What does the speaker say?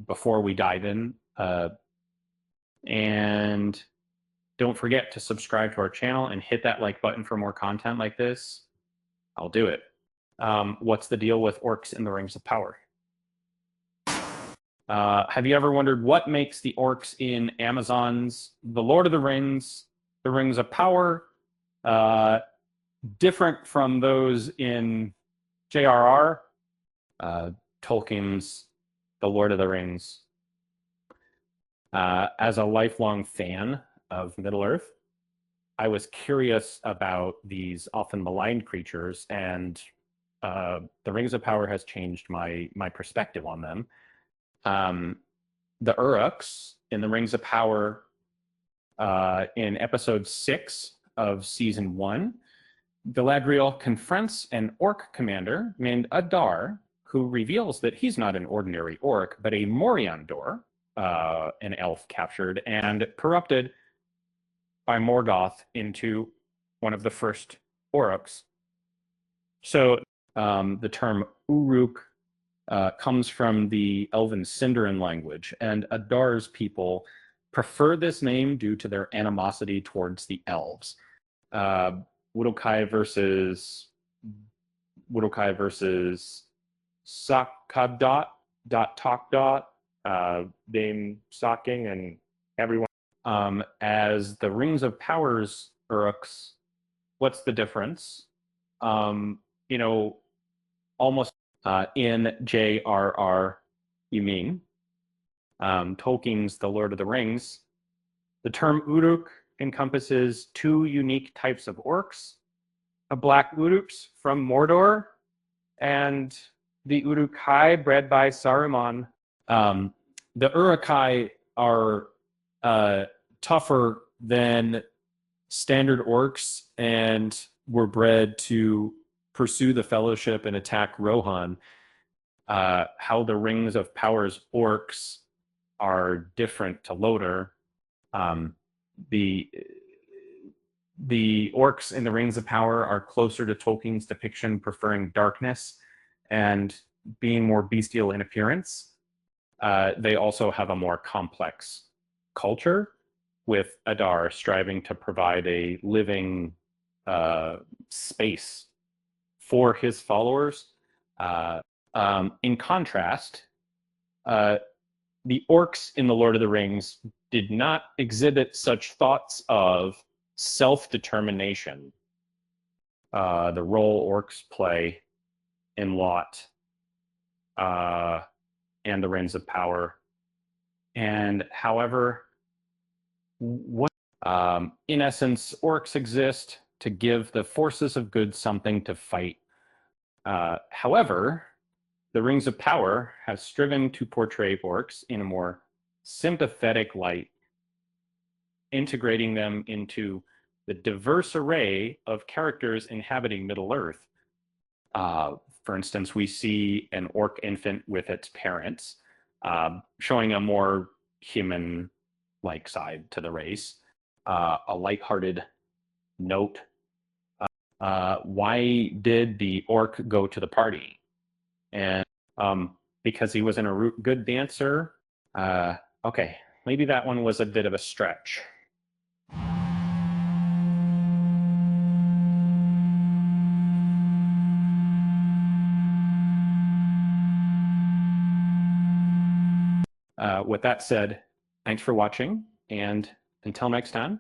before we dive in. And don't forget to subscribe to our channel and hit that like button for more content like this. I'll do it. What's the deal with orcs in the Rings of Power? Have you ever wondered what makes the orcs in Amazon's The Lord of the Rings, The Rings of Power, different from those in J.R.R., Tolkien's The Lord of the Rings? As a lifelong fan of Middle-earth, I was curious about these often maligned creatures, and The Rings of Power has changed my perspective on them. The Uruks in The Rings of Power, in episode 6 of season 1, Galadriel confronts an orc commander named Adar, who reveals that he's not an ordinary orc, but a Moriandor, an elf captured and corrupted by Morgoth into one of the first Orcs. So the term Uruk comes from the Elven Sindarin language, and Adar's people prefer this name due to their animosity towards the elves. Uruk-hai versus Sakadot, Dame Socking, and everyone. As the Rings of Powers Uruks, what's the difference? Almost in J.R.R. you mean Tolkien's The Lord of the Rings, the term Uruk encompasses two unique types of orcs: a black Uruks from Mordor and the Uruk-hai bred by Saruman. The Uruk-hai are tougher than standard orcs and were bred to pursue the Fellowship and attack Rohan. How the Rings of Power's orcs are different to LOTR. The orcs in the Rings of Power are closer to Tolkien's depiction, preferring darkness and being more bestial in appearance. They also have a more complex culture, with Adar striving to provide a living space for his followers. In contrast, the orcs in The Lord of the Rings did not exhibit such thoughts of self-determination, the role orcs play in LOT and the Rings of Power. And however, in essence, orcs exist to give the forces of good something to fight. However, the Rings of Power has striven to portray orcs in a more sympathetic light, integrating them into the diverse array of characters inhabiting Middle-earth. For instance, we see an orc infant with its parents, showing a more human-like side to the race. A lighthearted note. Why did the orc go to the party? And because he was a good dancer? Okay, maybe that one was a bit of a stretch. With that said, thanks for watching, and until next time.